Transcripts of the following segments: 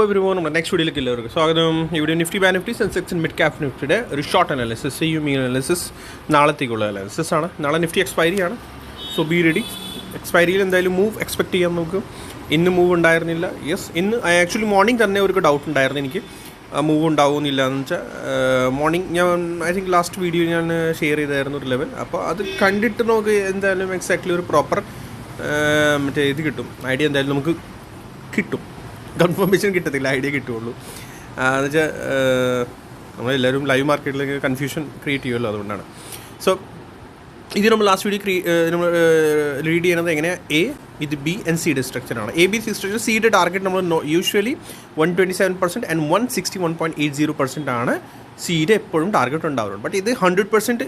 everyone, നമ്മുടെ next വീഡിയോയിലേക്ക് എല്ലാവർക്കും സ്വാഗതം. ഇവിടെ Nifty bank Nifty Sensex and mid cap നിഫ്റ്റിയുടെ ഒരു ഷോർട്ട് അനാലിസിസ് അനാലിസിസ് നാളത്തേക്കുള്ള അനാലിസിസ് ആണ്. നാളെ നിഫ്റ്റി എക്സ്പയറി ആണ്, സോ ബി റെഡി. എക്സ്പയറിയിൽ എന്തായാലും മൂവ് എക്സ്പെക്ട് ചെയ്യാൻ നമുക്ക്. ഇന്ന് മൂവ് ഉണ്ടായിരുന്നില്ല. യെസ്, ഇന്ന് ആക്ച്വലി മോർണിംഗ് തന്നെ ഒരു ഡൗട്ട് ഉണ്ടായിരുന്നു എനിക്ക്, മൂവ് ഉണ്ടാവുന്നില്ല എന്ന് വെച്ചാൽ. മോർണിംഗ് ഞാൻ ഐ തിങ്ക് ലാസ്റ്റ് വീഡിയോ ഞാൻ ഷെയർ ചെയ്തായിരുന്നു ഒരു ലെവൽ. അപ്പോൾ അത് കണ്ടിട്ട് നമുക്ക് എന്തായാലും എക്സാക്ട്ലി ഒരു പ്രോപ്പർ മറ്റേ ഇത് കിട്ടും, ഐഡിയ എന്തായാലും നമുക്ക് കിട്ടും. കൺഫർമേഷൻ കിട്ടത്തില്ല, ഐഡിയ കിട്ടുകയുള്ളൂ. എന്ന് വെച്ചാൽ നമ്മളെല്ലാവരും ലൈവ് മാർക്കറ്റിലേക്ക് കൺഫ്യൂഷൻ ക്രിയേറ്റ് ചെയ്യുമല്ലോ, അതുകൊണ്ടാണ്. സോ ഇത് നമ്മൾ ലാസ്റ്റ് വീഡിയോ നമ്മൾ റീഡ് ചെയ്യുന്നത് എങ്ങനെയാണ്, എ ഇത് ബി ആൻഡ് സിയുടെ സ്ട്രക്ചറാണ്. A B C structure. സിയുടെ ടാർഗറ്റ് നമ്മൾ യൂഷ്വലി 127% ആൻഡ് 161.80% ആണ് സിയുടെ എപ്പോഴും ടാർഗറ്റ് ഉണ്ടാവുന്നത്. ബട്ട് ഇത് 100%.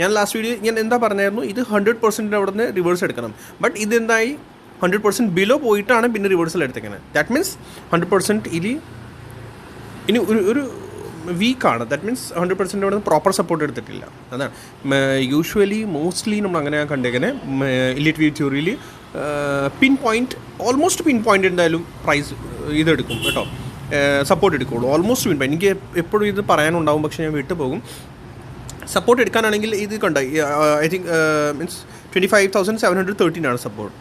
ഞാൻ ലാസ്റ്റ് വീഡിയോ ഞാൻ എന്താ പറഞ്ഞായിരുന്നു, ഇത് 100% അവിടെ നിന്ന് റിവേഴ്സ് എടുക്കണം. ബട്ട് ഇതെന്തായി, 100% ബിലോ പോയിട്ടാണ് പിന്നെ റിവേഴ്സൽ എടുത്തേക്കുന്നത്. ദാറ്റ് മീൻസ് 100% ഇനി ഒരു വീക്കാണ്. ദാറ്റ് മീൻസ് 100% അവിടെ പ്രോപ്പർ സപ്പോർട്ട് എടുത്തിട്ടില്ല. അതാണ് യൂഷ്വലി മോസ്റ്റ്ലി നമ്മൾ അങ്ങനെ കണ്ടേക്കുന്നത്. ഇലിറ്റ് വ്യൂ തിയറിയിൽ പിൻ പോയിൻറ്റ്, ഓൾമോസ്റ്റ് പിൻ പോയിൻ്റ് എന്തായാലും പ്രൈസ് ഇതെടുക്കും കേട്ടോ, സപ്പോർട്ട് എടുക്കുകയുള്ളൂ. ഓൾമോസ്റ്റ് പിൻ പോയിൻറ്റ്. എനിക്ക് എപ്പോഴും ഇത് പറയാനുണ്ടാവും, പക്ഷേ ഞാൻ വിട്ടു പോകും. സപ്പോർട്ട് എടുക്കാനാണെങ്കിൽ ഇത് കണ്ട ഐ തിങ്ക് മീൻസ് 25,713 ആണ് സപ്പോർട്ട്,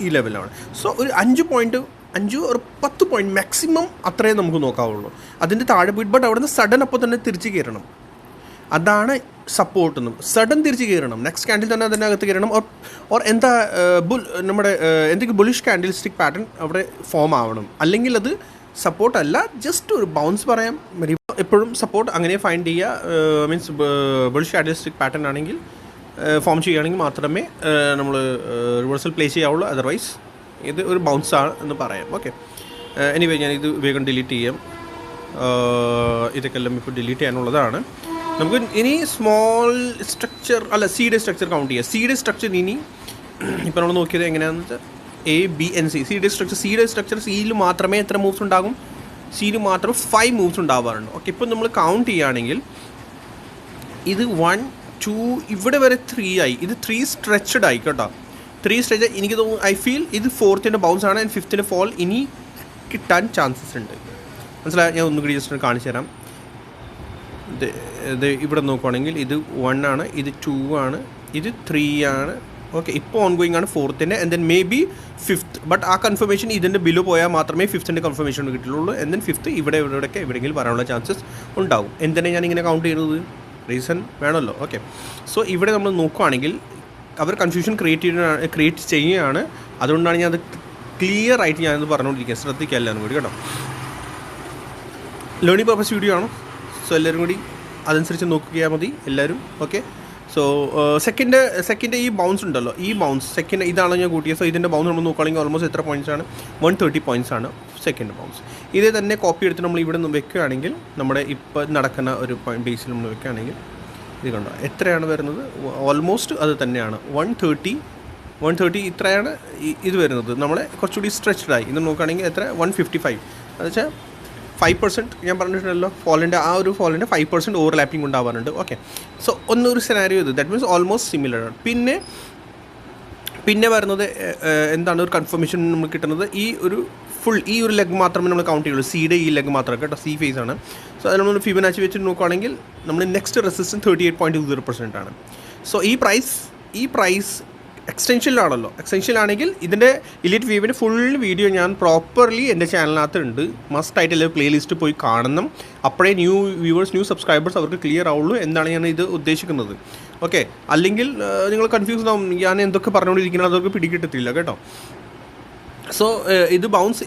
ഈ ലെവലാണ്. സോ ഒരു 5 or 10 പോയിൻറ്റ് മാക്സിമം അത്രയും നമുക്ക് നോക്കാവുള്ളൂ. അതിൻ്റെ താഴെ പോയിട്ട് ബട്ട് അവിടെ നിന്ന് സഡൻ അപ്പോൾ തന്നെ തിരിച്ച് കയറണം. അതാണ് സപ്പോർട്ട് എന്നും. സഡൻ തിരിച്ച് കയറണം, നെക്സ്റ്റ് ക്യാൻഡിൽ തന്നെ അതിനകത്ത് കയറണം. ഓർ എന്താ നമ്മുടെ എന്തെങ്കിലും ബുള്ളിഷ് ക്യാൻഡിൽസ്റ്റിക് പാറ്റേൺ അവിടെ ഫോം ആവണം. അല്ലെങ്കിൽ അത് സപ്പോർട്ടല്ല, ജസ്റ്റ് ഒരു ബൗൺസ് പറയാം. എപ്പോഴും സപ്പോർട്ട് അങ്ങനെ ഫൈൻഡ് ചെയ്യുക. മീൻസ് ബുള്ളിഷ് ക്യാൻഡിൽസ്റ്റിക് പാറ്റേൺ ആണെങ്കിൽ ഫോം ചെയ്യുകയാണെങ്കിൽ മാത്രമേ നമ്മൾ റിവേഴ്സൽ പ്ലേസ് ചെയ്യാവുള്ളൂ. അതർവൈസ് ഇത് ഒരു ബൗൺസാണ് എന്ന് പറയാം. ഓക്കെ, എനിവേ ഞാൻ ഇത് വേഗം ഡിലീറ്റ് ചെയ്യാം. ഇതൊക്കെ എല്ലാം ഇപ്പോൾ ഡിലീറ്റ് ചെയ്യാനുള്ളതാണ്. നമുക്ക് ഇനി സ്മോൾ സ്ട്രക്ചർ അല്ല സിയുടെ സ്ട്രക്ചർ കൗണ്ട് ചെയ്യാം. സിയുടെ സ്ട്രക്ചർ ഇനി ഇപ്പോൾ നമ്മൾ നോക്കിയത് എങ്ങനെയാണെന്ന് വെച്ചാൽ എ ബി എൻ സി. സിയുടെ സ്ട്രക്ചർ സിയിൽ മാത്രമേ എത്ര മൂവ്സ് ഉണ്ടാകും, സിയിൽ മാത്രം 5 മൂവ്സ് ഉണ്ടാവാറുണ്ട്. ഓക്കെ, ഇപ്പോൾ നമ്മൾ കൗണ്ട് ചെയ്യുകയാണെങ്കിൽ ഇത് 1 2 ഇവിടെ വരെ 3 ആയി. ഇത് 3 സ്ട്രെച്ചഡ് ആയി കേട്ടോ. 3 സ്ട്രെച്ച്. എനിക്ക് തോന്നുന്നു, ഐ ഫീൽ ഇത് 4th ബൗൺസ് ആണ് ആൻഡ് 5th ഫോൾ ഇനി കിട്ടാൻ ചാൻസസ് ഉണ്ട്. മനസ്സിലായി? ഞാൻ ഒന്നുകൂടി ജസ്റ്റ് കാണിച്ചു തരാം. ഇത് ഇവിടെ നോക്കുവാണെങ്കിൽ ഇത് 1 ആണ്, ഇത് 2 ആണ്, ഇത് 3 ആണ്. ഓക്കെ, ഇപ്പോൾ ഓൺ ഗോയിങ് ആണ് 4th and then may be 5th. But ആ കൺഫർമേഷൻ ഇതിൻ്റെ ബിലോ പോയാൽ മാത്രമേ 5th കൺഫർമേഷൻ കിട്ടുള്ളൂ. ആൻഡ് ദെൻ 5th ഇവിടെയൊക്കെ എവിടെയെങ്കിലും വരാനുള്ള ചാൻസസ് ഉണ്ടാകും. എന്തിനാണ് ഞാനിങ്ങനെ കൗണ്ട് ചെയ്യുന്നത്, റീസൺ വേണമല്ലോ. ഓക്കെ, സോ ഇവിടെ നമ്മൾ നോക്കുകയാണെങ്കിൽ അവർ കൺഫ്യൂഷൻ ക്രിയേറ്റ് ചെയ്യുകയാണ്. അതുകൊണ്ടാണ് ഞാൻ അത് ക്ലിയർ ആയിട്ട് ഞാനത് പറഞ്ഞുകൊണ്ടിരിക്കുന്നത്. ശ്രദ്ധിക്കുക എല്ലാവരും കൂടി കേട്ടോ. ലേണിംഗ് പർപ്പസ് വീഡിയോ ആണ്, സോ എല്ലാവരും കൂടി അതനുസരിച്ച് നോക്കിയാൽ മതി എല്ലാവരും. ഓക്കെ, സോ സെക്കൻഡ് ഈ ബൗൺസ് ഉണ്ടല്ലോ, ഈ ബൗൺസ് സെക്കൻഡ് ഇതാണ് ഞാൻ കൂട്ടിയത്. സോ ഇതിൻ്റെ ബൗൺസ് നമ്മൾ നോക്കുകയാണെങ്കിൽ ഓൾമോസ്റ്റ് എത്ര പോയിൻറ്റ്സ് ആണ്, 130 പോയിൻറ്റ്സ് ആണ് സെക്കൻഡ് ബൗൺസ്. ഇതേ തന്നെ കോപ്പി എടുത്ത് നമ്മൾ ഇവിടെ നിന്ന് വെക്കുകയാണെങ്കിൽ, നമ്മുടെ ഇപ്പോൾ നടക്കുന്ന ഒരു ബേസിൽ നമ്മൾ വെക്കുകയാണെങ്കിൽ ഇത് കണ്ടോ എത്രയാണ് വരുന്നത്, ഓൾമോസ്റ്റ് അത് തന്നെയാണ് 130 ഇത്രയാണ് ഇത് വരുന്നത്. നമ്മളെ കുറച്ചുകൂടി സ്ട്രെച്ച്ഡായി. ഇത് നോക്കുകയാണെങ്കിൽ എത്ര 155. എന്ന് വെച്ചാൽ 5% ഞാൻ പറഞ്ഞിട്ടുണ്ടല്ലോ, ആ ഒരു ഫോളിൻ്റെ 5% ഓവർലാപ്പിംഗ് ഉണ്ടാവാറുണ്ട്. ഓക്കെ, സോ ഒന്നൊരു സിനാരിയോ ഇത്. ദാറ്റ് മീൻസ് ഓൾമോസ്റ്റ് സിമിലർ ആണ്. പിന്നെ വരുന്നത് എന്താണ്, ഒരു കൺഫർമേഷൻ നമുക്ക് കിട്ടുന്നത് ഈ ഒരു ലെഗ് മാത്രമേ നമ്മൾ കൗണ്ട് ചെയ്യുള്ളൂ. സിയുടെ ഈ ലെഗ് മാത്രമേ കേട്ടോ, സി ഫേസ് ആണ്. സോ അത് നമ്മൾ ഫിബൊനാച്ചി വെച്ചിട്ട് നോക്കുകയാണെങ്കിൽ നമ്മൾ നെക്സ്റ്റ് റെസിസ്റ്റൻസ് 38.20% ആണ്. സോ ഈ പ്രൈസ് എക്സ്റ്റൻഷനിലാണല്ലോ. എക്സ്റ്റൻഷനിലാണെങ്കിൽ ഇതിൻ്റെ ഇലിറ്റ് വ്യൂവിൻ്റെ ഫുൾ വീഡിയോ ഞാൻ പ്രോപ്പർലി എൻ്റെ ചാനലിനകത്ത് ഉണ്ട്. മസ്റ്റായിട്ട് എല്ലാവരും പ്ലേലിസ്റ്റ് പോയി കാണണം. അപ്പോഴേ ന്യൂ സബ്സ്ക്രൈബേഴ്സ് അവർക്ക് ക്ലിയർ ആവുള്ളൂ എന്താണ് ഞാൻ ഇത് ഉദ്ദേശിക്കുന്നത്. ഓക്കെ, അല്ലെങ്കിൽ നിങ്ങൾ കൺഫ്യൂസ്ഡ് ആവും, ഞാൻ എന്തൊക്കെ പറഞ്ഞുകൊണ്ടിരിക്കുന്നത് അതൊക്കെ പിടികിട്ടത്തില്ല കേട്ടോ. സോ ഇത് ബൗൺസ്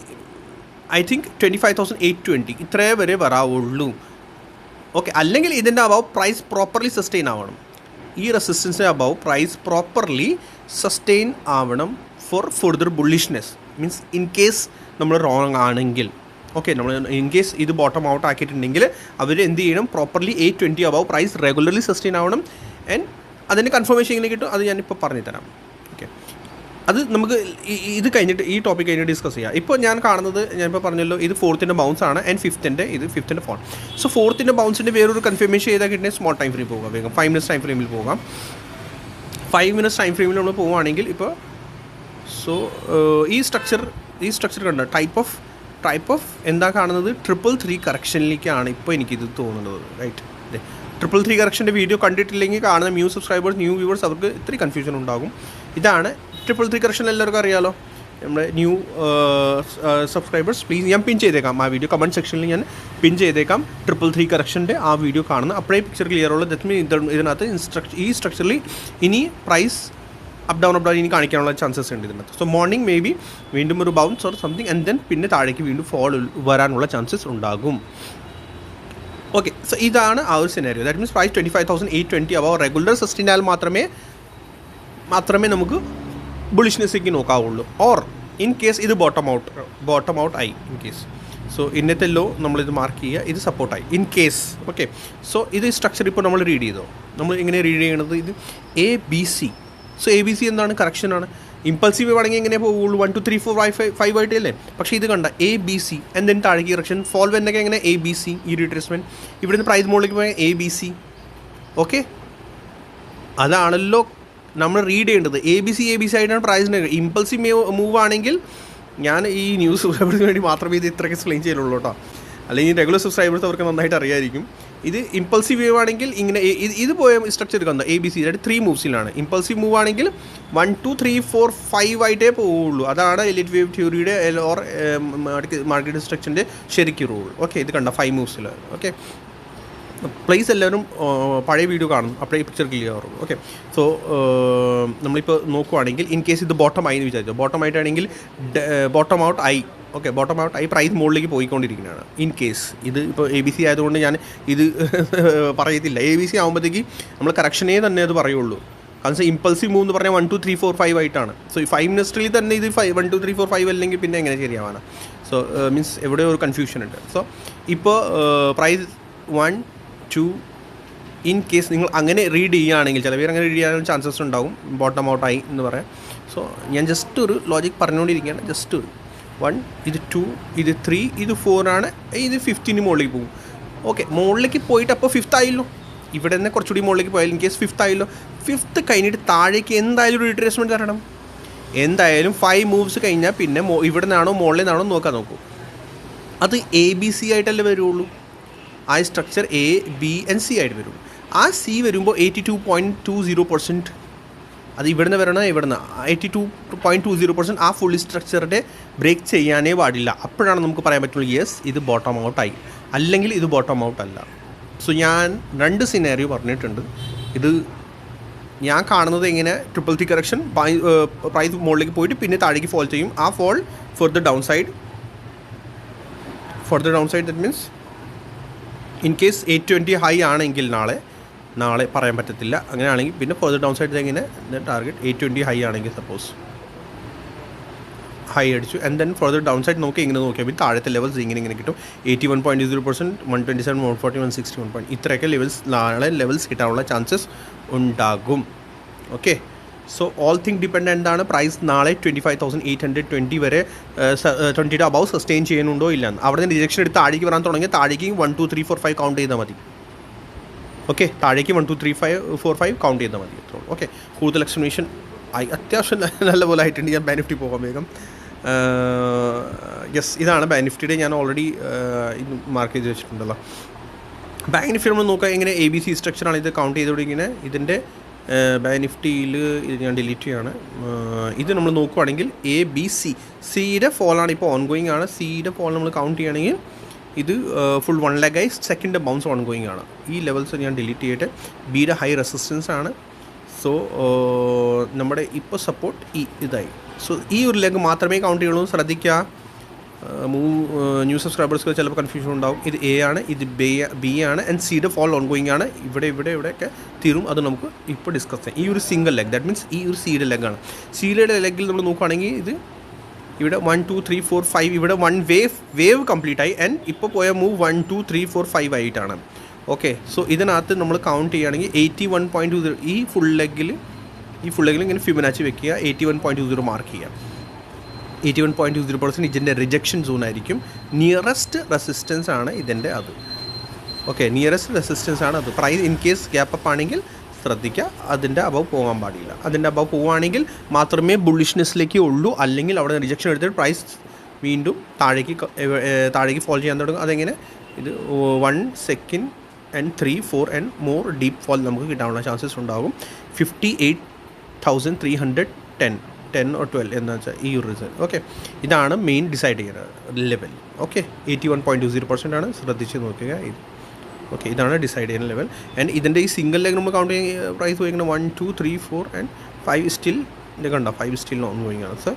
ഐ തിങ്ക് 25,820 ഇത്രേ വരെ വരാവുള്ളൂ. ഓക്കെ, അല്ലെങ്കിൽ ഇതിൻ്റെ അബവ് പ്രൈസ് പ്രോപ്പർലി സസ്റ്റെയിൻ ആവണം. ഈ റെസിസ്റ്റൻസിൻ്റെ അബവ് പ്രൈസ് പ്രോപ്പർലി സസ്റ്റെയിൻ ആവണം for further bullishness. Means in case നമ്മൾ റോങ് ആണെങ്കിൽ, ഓക്കെ, നമ്മൾ ഇൻ കേസ് ഇത് ബോട്ടം ഔട്ട് ആക്കിയിട്ടുണ്ടെങ്കിൽ അവർ എന്ത് ചെയ്യണം, properly 820 above price regularly sustain ആവണം. ആൻഡ് അതിൻ്റെ കൺഫർമേഷൻ എങ്ങനെ കിട്ടും അത് ഞാനിപ്പോൾ പറഞ്ഞു തരാം. ഓക്കെ, അത് നമുക്ക് ഇത് കഴിഞ്ഞിട്ട് ഈ ടോപ്പിക് കഴിഞ്ഞിട്ട് ഡിസ്കസ് ചെയ്യാം. ഇപ്പോൾ ഞാൻ കാണുന്നത് ഞാനിപ്പോൾ പറഞ്ഞല്ലോ, ഇത് 4th ബൗൺസ് ആണ് and 5th fall. So 4th ബൗൺസിൻ്റെ വേറൊരു കൺഫർമേഷൻ ചെയ്താൽ കിട്ടുന്ന സ്മോൾ ടൈം ഫ്രെയിം പോകാം, വേഗം 5 മിനിറ്റ്സ് ടൈം ഫ്രെയിമിൽ പോകാം. 5 മിനിറ്റ്സ് ടൈം ഫ്രെയിമിൽ നമ്മൾ പോവുകയാണെങ്കിൽ ഇപ്പോൾ സോ ഈ സ്ട്രക്ചർ കണ്ട ടൈപ്പ് ഓഫ് ടൈപ്പ് ഓഫ് എന്താ കാണുന്നത് 333 കറക്ഷനിലേക്കാണ് ഇപ്പോൾ എനിക്കിത് തോന്നുന്നത്, റൈറ്റ്. 333 കറക്ഷൻ്റെ വീഡിയോ കണ്ടിട്ടില്ലെങ്കിൽ കാണുന്ന ന്യൂ സബ്സ്ക്രൈബേഴ്സ്, ന്യൂ വ്യൂവേഴ്സ്, അവർക്ക് ഇത്തിരി കൺഫ്യൂഷൻ ഉണ്ടാകും. ഇതാണ് 333 കറക്ഷൻ, എല്ലാവർക്കും അറിയാമല്ലോ. നമ്മുടെ ന്യൂ സബ്സ്ക്രൈബേഴ്സ് പ്ലീസ്, ഞാൻ പിൻ ചെയ്തേക്കാം ആ വീഡിയോ, കമൻറ്റ് സെക്ഷനിൽ ഞാൻ പിൻ ചെയ്തേക്കാം 333 കറക്ഷൻ്റെ ആ വീഡിയോ കാണുന്ന, അപ്പോഴേ പിക്ചർ ക്ലിയർ ഉള്ളൂ. ദറ്റ് മീൻ ഇതിനകത്ത് ഈ സ്ട്രക്ചറിൽ ഇനി പ്രൈസ് അപ്പ് ഡൗൺ ഇനി കാണിക്കാനുള്ള ചാൻസസ് ഉണ്ട് ഇതിനകത്ത്. സോ മോർണിംഗ് മേ ബി വീണ്ടും ഒരു bounce or something and then പിന്നെ താഴേക്ക് വീണ്ടും ഫോൾ വരാനുള്ള ചാൻസസ് ഉണ്ടാകും. ഓക്കെ, സോ ഇതാണ് ആ ഒരു scenario. That means price 25,820 above regular സസ്റ്റൈനാൽ മാത്രമേ നമുക്ക് ബുളിഷ്നെസ്സിലേക്ക് നോക്കാവുള്ളൂ. ഓർ ഇൻ കേസ് ഇത് ബോട്ടം ഔട്ട് ആയി ഇൻ കേസ്, സോ ഇന്നത്തെ ലോ നമ്മളിത് മാർക്ക് ചെയ്യുക, ഇത് സപ്പോർട്ടായി ഇൻ കേസ്. ഓക്കെ, സോ ഇത് സ്ട്രക്ചർ ഇപ്പോൾ നമ്മൾ റീഡ് ചെയ്തോ, നമ്മൾ എങ്ങനെ റീഡ് ചെയ്യണത്, ഇത് ABC. സോ ABC എന്താണ്? കറക്ഷനാണ്. ഇമ്പൾസീവ് ആണെങ്കിൽ എങ്ങനെ പോകുള്ളൂ, 1 2 3 4 5 ആയിട്ട് അല്ലേ. പക്ഷേ ഇത് കണ്ട ABC ആൻഡ് ദെൻ താഴേക്ക് കറക്ഷൻ, ഫോൾ വരുന്നൊക്കെ എങ്ങനെ ABC, ഈ റിട്രേസ്മെൻറ്റ് ഇവിടുന്ന് പ്രൈസ് മുകളിലേക്ക് പോയാൽ ABC. ഓക്കെ, അതാണല്ലോ നമ്മൾ റീഡ് ചെയ്യേണ്ടത്. ABC ആയിട്ടാണ് പ്രൈസിന്. ഇമ്പൾസീവ് മൂവ് ആണെങ്കിൽ ഞാൻ ഈ ന്യൂസ് സബ്സ്ക്രൈബേഴ്സിന് വേണ്ടി മാത്രമേ ഇത് ഇത്രയ്ക്ക് എക്സ്പ്ലെയിൻ ചെയ്യുള്ളൂ കേട്ടോ, അല്ലെങ്കിൽ റെഗുലർ സബ്സ്ക്രൈബേഴ്സ് അവർക്ക് നന്നായിട്ട് അറിയായിരിക്കും. ഇത് ഇമ്പൾസീവ് വേവ് ആണെങ്കിൽ ഇങ്ങനെ ഇത് പോയ സ്ട്രക്ചർ എടുക്കുന്നത് ABC, അതായത് 3 മൂവ്സിലാണ്. ഇമ്പൾസീവ് മൂവ് ആണെങ്കിൽ 1 2 3 4 5 ആയിട്ടേ പോവുള്ളൂ. അതാണ് എലിറ്റ് വേവ് തിയറിയുടെ ഓർ മാർക്കറ്റ് സ്ട്രക്ചറിൻ്റെ ശരിക്കും റൂൾ. ഓക്കെ, ഇത് കണ്ട 5 മൂവ്സിൽ. ഓക്കെ, പ്ലേസ് എല്ലാവരും പഴയ വീഡിയോ കാണും, അപ്പോഴേ പിക്ചർ ക്ലിയർ ആവും. ഓക്കെ, സോ നമ്മളിപ്പോൾ നോക്കുവാണെങ്കിൽ ഇൻ കേസ് ഇത് ബോട്ടം ആയി എന്ന് വിചാരിച്ചു, ബോട്ടം ആയിട്ടാണെങ്കിൽ ബോട്ടം ഔട്ട് ആയി. ഓക്കെ, ബോട്ടം ഔട്ട് ആയി പ്രൈസ് മുകളിലേക്ക് പോയിക്കൊണ്ടിരിക്കുന്നതാണ്. ഇൻ കേസ് ഇത് ഇപ്പോൾ ABC ആയതുകൊണ്ട് ഞാൻ ഇത് പറയത്തില്ല. ABC ആകുമ്പോഴത്തേക്ക് നമ്മൾ കറക്ഷനേ തന്നെ അത് പറയുള്ളൂ. കാരണം ഇമ്പൾസീവ് മൂവ് എന്ന് പറഞ്ഞാൽ 1 2 3 4 5 ആയിട്ടാണ്. സോ ഈ 5 മിനിറ്റ്സിൽ തന്നെ ഇത് 1 2 3 4 5 അല്ലെങ്കിൽ പിന്നെ എങ്ങനെ ശരിയാവാനാണ്? സോ മീൻസ് എവിടെ ഒരു കൺഫ്യൂഷൻ ഉണ്ട്. സോ ഇപ്പോൾ പ്രൈസ് 1 2 ഇൻ കേസ് നിങ്ങൾ അങ്ങനെ റീഡ് ചെയ്യുകയാണെങ്കിൽ, ചില പേര് അങ്ങനെ റീഡ് ചെയ്യാനുള്ള ചാൻസസ് ഉണ്ടാകും, ബോട്ടം ഔട്ട് ആയി എന്ന് പറയാം. സോ ഞാൻ ജസ്റ്റ് ഒരു ലോജിക് പറഞ്ഞുകൊണ്ടിരിക്കുകയാണ്. ജസ്റ്റ് ഒരു 1, ഇത് 2, ഇത് 3, ഇത് 4 ആണ്, ഇത് 15 മുകളിലേക്ക് പോകും. ഓക്കെ, മുകളിലേക്ക് പോയിട്ട് അപ്പോൾ 5th ആയല്ലോ. ഇവിടെ തന്നെ കുറച്ചുകൂടി മുകളിലേക്ക് പോയാൽ ഇൻ കേസ് 5th ആയല്ലോ. 5th കഴിഞ്ഞിട്ട് താഴേക്ക് എന്തായാലും ഒരു റിട്രേസ്മെൻറ്റ് തരണം. എന്തായാലും 5 മൂവ്സ് കഴിഞ്ഞാൽ പിന്നെ ഇവിടെ നിന്നാണോ മുകളിൽ നിന്നാണോ നോക്കൂ. അത് ABC ആയിട്ടല്ലേ വരുള്ളൂ. ആ structure A B and C ആയിട്ട് വരും. ആ C വരുമ്പോൾ 82.20%. അത് ഇവിടുന്ന് വരണം, ഇവിടുന്ന് 82.20% ആ ഫുൾ സ്ട്രക്ചറിൻ്റെ ബ്രേക്ക് ചെയ്യാനേ പാടില്ല. അപ്പോഴാണ് നമുക്ക് പറയാൻ പറ്റുള്ളൂ യെസ് ഇത് ബോട്ടം ഔട്ടായി, അല്ലെങ്കിൽ ഇത് ബോട്ടം ഔട്ട് അല്ല. സോ ഞാൻ 2 സിനാരിയോ പറഞ്ഞിട്ടുണ്ട്. ഇത് ഞാൻ കാണുന്നത് എങ്ങനെ 333 കറക്ഷൻ, പ്രൈസ് മുകളിലേക്ക് പോയിട്ട് പിന്നെ താഴേക്ക് ഫോൾ ചെയ്യും. ആ fall for the downside that means in case 820 high ആണെങ്കിൽ നാളെ പറയാൻ പറ്റത്തില്ല. അങ്ങനെയാണെങ്കിൽ പിന്നെ ഫർദർ ഡൗൺ സൈഡ് എങ്ങനെ ടാർഗറ്റ് 820 ഹൈ ആണെങ്കിൽ സപ്പോസ് ഹൈ അടിച്ചു and then further downside ഇങ്ങനെ നോക്കിയാൽ പിന്നെ താഴത്തെ ലെവൽസ് ഇങ്ങനെ കിട്ടും. 81.0%, 127, 140, 161 ഇത്രയൊക്കെ നാളെ ലെവൽസ് കിട്ടാനുള്ള ചാൻസസ് ഉണ്ടാകും. Okay, so all thing depend എന്താണ്, പ്രൈസ് നാളെ 25,820 വരെ 20 അബവ് സസ്റ്റെയിൻ ചെയ്യുന്നുണ്ടോ ഇല്ലയെന്ന്. അവിടെ നിന്ന് റിജക്ഷൻ എടുത്ത് താഴേക്ക് വരാൻ തുടങ്ങി താഴേക്ക് 1 2 3 4 5 കൗണ്ട് ചെയ്താൽ മതി. ഓക്കെ, താഴേക്ക് 1 2 3 4 5 കൗണ്ട് ചെയ്താൽ മതി. ഓക്കെ, കൂടുതൽ എക്സ്പ്ലനേഷൻ അത്യാവശ്യം നല്ലപോലെ ആയിട്ടുണ്ട്. ഞാൻ ബാങ്ക് നിഫ്റ്റി പോകാൻ വേഗം. യെസ്, ഇതാണ് ബാങ്ക് നിഫ്റ്റിയുടെ ഞാൻ ഓൾറെഡി ഇത് മാർക്ക് ചെയ്ത് വെച്ചിട്ടുണ്ടല്ലോ. ബാങ്ക് നിഫ്റ്റി നമ്മൾ നോക്കുക എങ്ങനെ ABC സ്ട്രക്ചറാണ് ഇത് കൗണ്ട് ചെയ്തോടെ ഇങ്ങനെ. ഇതിൻ്റെ ബാങ്ക് നിഫ്റ്റിയിൽ ഇത് ഞാൻ ഡിലീറ്റ് ചെയ്യാണ്. ഇത് നമ്മൾ നോക്കുവാണെങ്കിൽ ABC സിയുടെ ഫോളാണ് ഇപ്പോൾ ഓൺഗോയിങ് ആണ്. സിയുടെ ഫോൾ നമ്മൾ കൗണ്ട് ചെയ്യുകയാണെങ്കിൽ ഇത് ഫുൾ 1 leg ആയി സെക്കൻഡ് ബൗൺസ് ഓൺഗോയിങ് ആണ്. ഈ ലെവൽസ് ഞാൻ ഡിലീറ്റ് ചെയ്തിട്ട് ബിയുടെ ഹൈ റെസിസ്റ്റൻസ് ആണ്. സോ നമ്മുടെ ഇപ്പോൾ സപ്പോർട്ട് ഇതായി. സോ ഈ ഒരു ലെഗ് മാത്രമേ കൗണ്ട് ചെയ്യുള്ളൂ, ശ്രദ്ധിക്കുക. ന്യൂ സബ്സ്ക്രൈബേഴ്സ്ക്ക് ചിലപ്പോൾ കൺഫ്യൂഷൻ ഉണ്ടാവും. ഇത് A ആണ്, ഇത് B ആണ് ആൻഡ് സിയുടെ ഫോൾ ഓൺഗോയിങ് ആണ്. ഇവിടെയൊക്കെ തീരും. അത് നമുക്ക് ഇപ്പോൾ ഡിസ്കസ് ചെയ്യാം. ഈ ഒരു സിംഗിൾ ലെഗ് ദാറ്റ് മീൻസ് ഈ ഒരു സിയുടെ ലെഗാണ്. സിയുടെ ലെഗിൽ നമ്മൾ നോക്കുകയാണെങ്കിൽ ഇത് ഇവിടെ 1 2 3 4 5 ഇവിടെ 1 വേവ് കംപ്ലീറ്റ് ആയി ആൻഡ് ഇപ്പോൾ പോയ മൂവ് 1 2 3 4 5 ആയിട്ടാണ്. ഓക്കെ, സോ ഇതിനകത്ത് നമ്മൾ കൗണ്ട് ചെയ്യുകയാണെങ്കിൽ 81.20 ഈ ഫുൾ ലെഗിൽ ഇങ്ങനെ ഫിബൊനാച്ചി വെക്കുക. 81.20 മാർക്ക് ചെയ്യുക. 81.20% ഇതിൻ്റെ റിജക്ഷൻ സോൺ ആയിരിക്കും. നിയറസ്റ്റ് റെസിസ്റ്റൻസ് ആണ് ഇതിൻ്റെ അത്. ഓക്കെ, നിയറസ്റ്റ് റെസിസ്റ്റൻസ് ആണ് അത്. Price in case gap up ആണെങ്കിൽ ശ്രദ്ധിക്കുക, അതിൻ്റെ അബവ് പോകാൻ പാടില്ല. അതിൻ്റെ അബവ് പോവുകയാണെങ്കിൽ മാത്രമേ ബുള്ളിഷ്നെസ്സിലേക്ക് ഉള്ളൂ, അല്ലെങ്കിൽ അവിടെ റിജക്ഷൻ എടുത്തിട്ട് പ്രൈസ് വീണ്ടും താഴേക്ക് ഫോൾ ചെയ്യാൻ തുടങ്ങും. അതെങ്ങനെ ഇത് 1 second and 3, 4 and more deep fall നമുക്ക് കിട്ടാനുള്ള ചാൻസസ് ഉണ്ടാകും. 58,310 or 12 എന്ന് വെച്ചാൽ ഈ ഒരു റിസൾട്ട്. ഓക്കെ, ഇതാണ് മെയിൻ ഡിസൈഡ് ചെയ്യുന്ന ലെവൽ. ഓക്കെ, 81.20% ആണ്, ശ്രദ്ധിച്ച് നോക്കുക ഇത്. ഓക്കെ, ഇതാണ് ഡിസൈഡ് ചെയ്യുന്ന ലെവൽ. ആൻഡ് ഇതിൻ്റെ ഈ സിംഗിൾ ലെഗ് നമ്മൾ കൗണ്ട് ചെയ്യുന്ന പ്രൈസ് പോയിക്കുന്നത് 1, 2, 3, 4 ആൻഡ് 5 സ്റ്റിൽ ഇത് കണ്ടോ, 5 സ്റ്റിൽ ഓൺ ഗോയിങ് ആണ്. സോ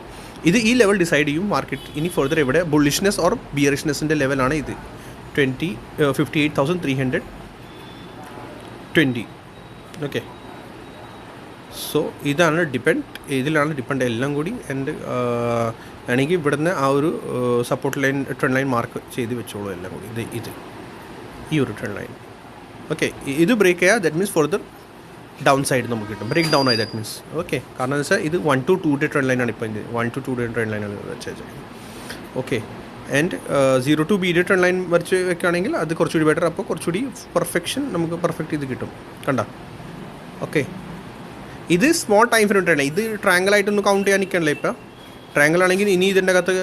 ഇത് ഈ ലെവൽ ഡിസൈഡ് ചെയ്യും മാർക്കറ്റ്. ഇനി ഫർദർ ഇവിടെ ബുള്ളിഷ്നെസ് ഓർ ബിയറിഷ്നെസ്സിൻ്റെ ലെവലാണ് ഇത് 58,320. ഓക്കെ, സോ ഇതാണ് ഇതിലാണ് ഡിപ്പെൻഡ് എല്ലാം കൂടി. ആൻഡ് ആണെങ്കിൽ ഇവിടുന്ന് ആ ഒരു support line trend line mark ചെയ്ത് വെച്ചോളൂ എല്ലാം കൂടി. ഇത് ഈ ഒരു ട്രെൻഡ് ലൈൻ. ഓക്കെ, ഇത് ബ്രേക്ക് ചെയ്യുക, that means further down side നമുക്ക് കിട്ടും. ബ്രേക്ക് ഡൗൺ ആയി ദാറ്റ് മീൻസ്. ഓക്കെ, കാരണം എന്ന് വെച്ചാൽ ഇത് 1 to 2 ഡേ ട്രെൻഡ് ലൈനാണ് ഇപ്പോൾ. 1 to 2 ഡേ ട്രെൻഡ് ലൈനാണ് വെച്ചത്. Okay, and 0 to B day trend line വരച്ച് വെക്കുകയാണെങ്കിൽ അത് കുറച്ചുകൂടി ബെറ്റർ. അപ്പോൾ കുറച്ചുകൂടി പെർഫെക്ഷൻ നമുക്ക് പെർഫെക്റ്റ് ഇത് കിട്ടും. കണ്ട. ഓക്കെ, ഇത് small time frame trend line. ഇത് ട്രയാങ്കിളായിട്ടൊന്നും കൗണ്ട് ചെയ്യാൻ നിൽക്കണല്ലേ. ഇപ്പോൾ ട്രയാങ്കിൾ ആണെങ്കിൽ ഇനി ഇതിൻ്റെ അകത്ത്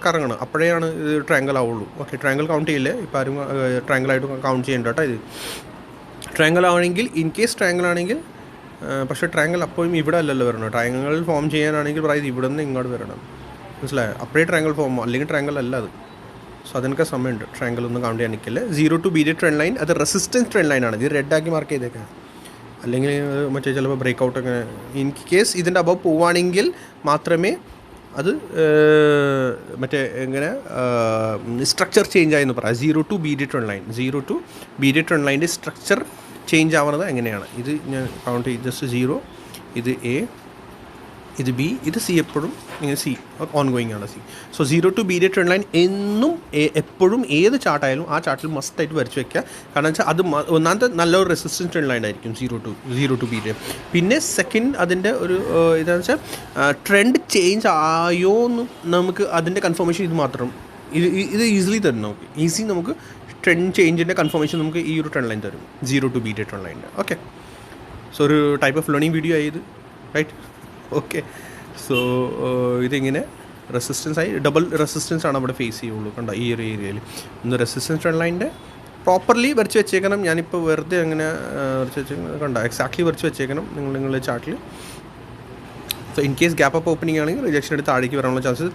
കറങ്ങണം, അപ്പോഴാണ് ഇത് ട്രയാങ്കിൾ ആവുള്ളൂ. ഓക്കെ, ട്രയാങ്കിൾ കൗണ്ട് ചെയ്യില്ലേ ഇപ്പോൾ ആരും. ട്രയാങ്കിളായിട്ട് കൗണ്ട് ചെയ്യേണ്ട കേട്ടോ. ഇത് ട്രയാങ്കിൾ ആണെങ്കിൽ, ഇൻ കേസ് ട്രയാങ്കിൾ ആണെങ്കിൽ, പക്ഷേ ട്രയാങ്കിൾ അപ്പോഴും ഇവിടെ അല്ലല്ലോ വരണം. ട്രയാങ്കിൾ ഫോം ചെയ്യാനാണെങ്കിൽ പറയുന്നത് ഇവിടെ നിന്ന് ഇങ്ങോട്ട് വരണം, മനസ്സിലായോ? അപ്പോഴേ ട്രയാങ്കിൾ ഫോം, അല്ലെങ്കിൽ ട്രയാങ്കിൾ അല്ല അത്. സോ അതിനൊക്കെ സമയമുണ്ട്. ട്രയാങ്കിൾ ഒന്നും കൗണ്ട് ചെയ്യാൻ നിൽക്കില്ല. 0 to B day trend line അത് റെസിസ്റ്റൻസ് ട്രെൻഡ് ലൈനാണ്. ഇത് റെഡാക്കി മാർക്ക് ചെയ്തേക്കാം, അല്ലെങ്കിൽ മറ്റേ ചിലപ്പോൾ ബ്രേക്ക് ഔട്ട് അങ്ങനെ. ഇൻ കേസ് ഇതിൻ്റെ അബവ് പോവുകയാണെങ്കിൽ മാത്രമേ അത് മറ്റേ എങ്ങനെ സ്ട്രക്ചർ ചേഞ്ച് ആയെന്ന് പറയാം. 0 to B day trend line. 0 to B day trend ലൈൻ്റെ സ്ട്രക്ചർ ചേഞ്ച് ആവുന്നത് എങ്ങനെയാണ്? ഇത് ഞാൻ കൗണ്ട് ചെയ്ത് ജസ്റ്റ് 0, ഇത് A, ഇത് B, ഇത് C. എപ്പോഴും ഇങ്ങനെ C ഓൺ ഗോയിങ് ആണ് C. So 0 to B day trend line എന്നും എപ്പോഴും ഏത് ചാർട്ടായാലും ആ ചാർട്ടിൽ മസ്റ്റായിട്ട് വരച്ച് വെക്കുക. കാരണം വെച്ചാൽ അത് ഒന്നാമത്തെ നല്ലൊരു റെസിസ്റ്റൻസ് ട്രെൻഡ് ലൈൻ ആയിരിക്കും 0 to B ഡേ. പിന്നെ സെക്കൻഡ് അതിൻ്റെ ഒരു ഇതാണെന്ന് വെച്ചാൽ ട്രെൻഡ് ചേഞ്ച് ആയോ എന്ന് നമുക്ക് അതിൻ്റെ കൺഫർമേഷൻ ഇത് മാത്രം. ഇത് ഈസിലി തരും നമുക്ക്. നമുക്ക് ട്രെൻഡ് ചേഞ്ചിൻ്റെ കൺഫർമേഷൻ നമുക്ക് ഈ ഒരു ട്രെൻഡ് ലൈൻ തരും 0 to B ഡേ ട്രെൻഡ് ലൈനിൻ്റെ. ഓക്കെ, സോ ഒരു ടൈപ്പ് ഓഫ് ലേണിംഗ് വീഡിയോ ആയി ഇത്, റൈറ്റ്? ഓക്കെ, സോ ഇതിങ്ങനെ റെസിസ്റ്റൻസ് ആയി, ഡബിൾ റെസിസ്റ്റൻസ് ആണ് അവിടെ ഫേസ് ചെയ്യുള്ളൂ. കണ്ടോ ഈ ഒരു ഏരിയയിൽ. ഒന്ന് റെസിസ്റ്റൻസ് ട്രെൻഡ് ലൈനിൻ്റെ പ്രോപ്പർലി വരച്ച് വെച്ചേക്കണം. ഞാനിപ്പോൾ വെറുതെ അങ്ങനെ വരച്ച് വെച്ചേക്കണം. കണ്ടോ, എക്സാക്ട്ലി വരച്ച് വെച്ചേക്കണം നിങ്ങളുടെ ചാർട്ടിൽ. So in case gap up opening ആണെങ്കിൽ റിജക്ഷൻ എടുത്ത് താഴേക്ക് വരാനുള്ള ചാൻസസ്.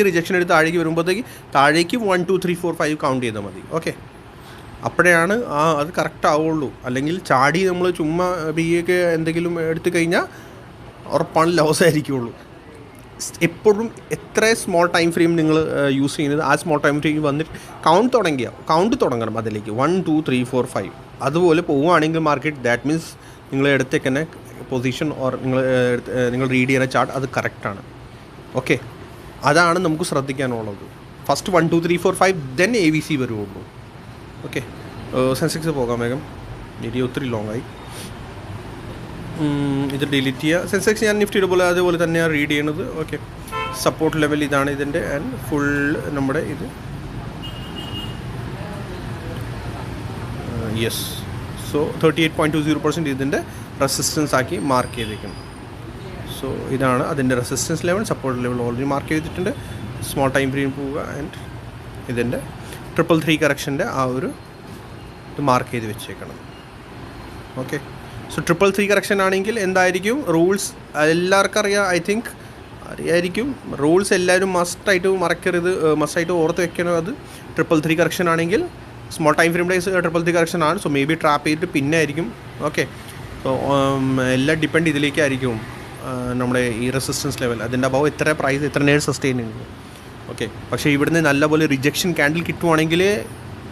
റിജക്ഷൻ എടുത്ത് താഴേക്ക് വരുമ്പോഴത്തേക്ക് താഴേക്ക് 1, 2, 3, 4, 5 കൗണ്ട് ചെയ്താൽ മതി. ഓക്കെ, അപ്പോഴാണ് അത് കറക്റ്റ് ആവുള്ളൂ. അല്ലെങ്കിൽ ചാടി നമ്മൾ ചുമ്മാ BA എന്തെങ്കിലും എടുത്തു കഴിഞ്ഞാൽ ഉറപ്പാണ് ലോസ് ആയിരിക്കുള്ളൂ. എപ്പോഴും എത്ര സ്മോൾ ടൈം ഫ്രെയിം നിങ്ങൾ യൂസ് ചെയ്യുന്നത്, ആ സ്മോൾ ടൈം ഫ്രെയിം വന്നിട്ട് കൗണ്ട് തുടങ്ങണം അതിലേക്ക്. 1, 2, 3, 4, 5 അതുപോലെ പോവുകയാണെങ്കിൽ മാർക്കറ്റ്, ദാറ്റ് മീൻസ് നിങ്ങൾ എടുത്തേക്ക് തന്നെ പൊസിഷൻ ഓർ നിങ്ങൾ റീഡ് ചെയ്യുന്ന ചാർട്ട് അത് കറക്റ്റാണ്. ഓക്കെ, അതാണ് നമുക്ക് ശ്രദ്ധിക്കാനുള്ളത്. ഫസ്റ്റ് 1, 2, 3, 4, 5 ദെൻ ABC വരുള്ളൂ. ഓക്കെ, സെൻസെക്സ് പോകാം വേഗം. വീഡിയോ ഒത്തിരി ലോങ് ആയി. ഇത് ഡിലീറ്റ് ചെയ്യുക. സെൻസെക്സ് ഞാൻ നിഫ്റ്റിയുടെ പോലെ അതേപോലെ തന്നെയാണ് റീഡ് ചെയ്യണത്. ഓക്കെ, സപ്പോർട്ട് ലെവൽ ഇതാണ് ഇതിൻ്റെ. ആൻഡ് ഫുൾ നമ്മുടെ ഇത് യെസ്. സോ 38.20% ഇതിൻ്റെ റെസിസ്റ്റൻസ് ആക്കി മാർക്ക് ചെയ്തേക്കണം. സോ ഇതാണ് അതിൻ്റെ resistance level. Support level already mark ചെയ്തിട്ടുണ്ട്. സ്മോൾ ടൈം ഫ്രെയിം പോവുക. ആൻഡ് ഇതിൻ്റെ 333 കറക്ഷൻ്റെ ആ ഒരു ഇത് മാർക്ക് ചെയ്ത് വെച്ചേക്കണം. ഓക്കെ, സോ 333 കറക്ഷൻ ആണെങ്കിൽ എന്തായിരിക്കും റൂൾസ് എല്ലാവർക്കും അറിയാം. ഐ തിങ്ക് അറിയായിരിക്കും റൂൾസ്. എല്ലാവരും മസ്റ്റായിട്ട് മറക്കരുത്, മസ്റ്റായിട്ട് ഓർത്ത് വെക്കണം. അത് 333 കറക്ഷൻ ആണെങ്കിൽ small time frame days 333 correction ആണ്. സോ മേ ബി ട്രാപ്പ് ചെയ്തിട്ട് പിന്നെ ആയിരിക്കും. ഓക്കെ, സോ എല്ലാം ഡിപ്പെൻഡ് ഇതിലേക്കായിരിക്കും. നമ്മുടെ ഈ റെസിസ്റ്റൻസ് ലെവൽ അതിൻ്റെ അഭാവം എത്ര പ്രൈസ് എത്ര നേരം സസ്റ്റെയിൻ ചെയ്യുന്നു. ഓക്കെ, പക്ഷേ ഇവിടുന്ന് നല്ലപോലെ റിജക്ഷൻ ക്യാൻഡിൽ കിട്ടുവാണെങ്കിൽ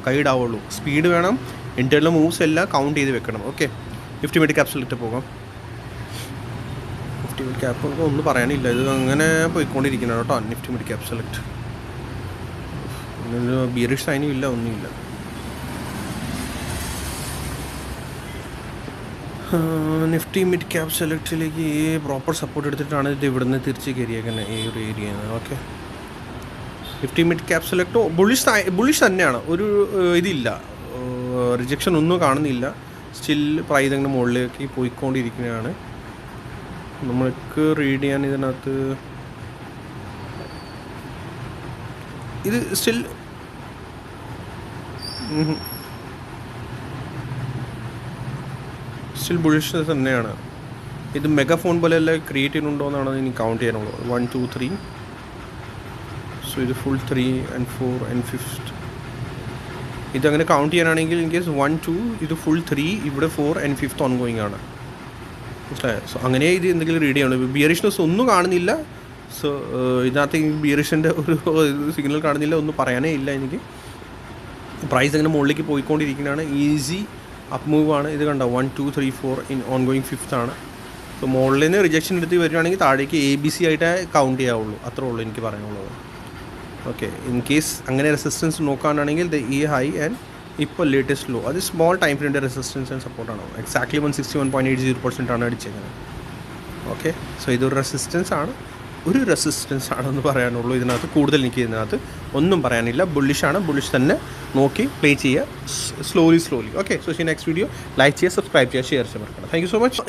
ഗൈഡ് ആവുള്ളൂ. സ്പീഡ് വേണം. ഇൻറ്റേർണൽ മൂവ്സ് എല്ലാം കൗണ്ട് ചെയ്ത് വെക്കണം. ഓക്കെ, 50 മിനിറ്റ് ക്യാപ്സുലിട്ട് പോകാം. 50 മിനിറ്റ് ക്യാപ്പ് ഒന്നും പറയാനില്ല. ഇത് അങ്ങനെ പോയിക്കൊണ്ടിരിക്കണം കേട്ടോ. 50 മിനിറ്റ് ക്യാപ് സെലക്ട് ബിയറിഷ് സൈനും ഇല്ല, ഒന്നുമില്ല. നിഫ്റ്റി മിഡ് ക്യാപ് സെലക്റ്റിലേക്ക് പ്രോപ്പർ സപ്പോർട്ട് എടുത്തിട്ടാണ് ഇത് ഇവിടുന്ന് തിരിച്ച് കയറിയേക്കുന്നത് ഈ ഒരു ഏരിയയിൽ നിന്ന്. Okay, 50 mid cap select bullish തന്നെയാണ്. ഒരു ഇതില്ല, റിജക്ഷൻ ഒന്നും കാണുന്നില്ല. സ്റ്റിൽ പ്രൈസ് അങ്ങനെ മുകളിലേക്ക് പോയിക്കൊണ്ടിരിക്കുന്നതാണ്. നമ്മൾക്ക് റീഡ് ചെയ്യാൻ ഇതിനകത്ത് ഇത് സ്റ്റിൽ ബുള്ളിഷ് തന്നെയാണ്. ഇത് മെഗാഫോൺ പോലെയല്ല ക്രിയേറ്റ് ചെയ്യുന്നുണ്ടോ എന്നാണ് എനിക്ക് കൗണ്ട് ചെയ്യാനുള്ളത്. 1 2 3. സോ ഇത് ഫുൾ 3 and 4 and 5th. ഇതങ്ങനെ കൗണ്ട് ചെയ്യാനാണെങ്കിൽ ഇൻ കേസ് 1 2 ഇത് ഫുൾ 3, ഇവിടെ 4 and 5th ഓൺ ഗോയിങ് ആണ്. മനസ്സിലായോ? സോ അങ്ങനെ ഇത് എന്തെങ്കിലും റീഡ് ചെയ്യണം. ബിയറിഷ്നെസ് ഒന്നും കാണുന്നില്ല. സോ ഇതിനകത്ത് ബിയറിഷിൻ്റെ ഒരു സിഗ്നൽ കാണുന്നില്ല, ഒന്നും പറയാനേ ഇല്ല എനിക്ക്. പ്രൈസ് അങ്ങനെ മുകളിലേക്ക് പോയിക്കൊണ്ടിരിക്കുന്നതാണ്. ഈസി അപ്പ് മൂവ് ആണ്. ഇത് കണ്ടോ 1 2 3 4 ഇൻ ഓൺ ഗോയിങ് 5th ആണ്. സോ മുകളിൽ നിന്ന് റിജക്ഷൻ എടുത്ത് വരികയാണെങ്കിൽ താഴേക്ക് ABC ആയിട്ടേ കൗണ്ട് ചെയ്യാവുള്ളൂ. അത്രേ ഉള്ളൂ എനിക്ക് പറയാനുള്ളത്. ഓക്കെ, ഇൻ കേസ് അങ്ങനെ റെസിസ്റ്റൻസ് നോക്കാനാണെങ്കിൽ ഈ ഹൈ ആൻഡ് ഇപ്പോൾ ലേറ്റസ്റ്റ് ലോ അത് സ്മോൾ ടൈം ഫ്രെയിൻ്റെ റെസിസ്റ്റൻസ് ആൻഡ് സപ്പോർട്ടാണ്. എക്സാക്ട്ലി 161.80% ആണ് അടിച്ചേക്കുന്നത്. ഓക്കെ, സോ ഇതൊരു റെസിസ്റ്റൻസ് ആണ്, ഒരു റെസിസ്റ്റൻസ് ആണെന്ന് പറയാനുള്ളൂ. ഇതിനകത്ത് കൂടുതൽ എനിക്ക് ഇതിനകത്ത് ഒന്നും പറയാനില്ല. ബുള്ളിഷാണ്, ബുള്ളിഷ് തന്നെ നോക്കി പ്ലേ ചെയ്യുക slowly. Okay, so next video like ചെയ്യുക, സബ്സ്ക്രൈബ് ചെയ്യുക, ഷെയർ ചെയ്യുക. Thank you so much.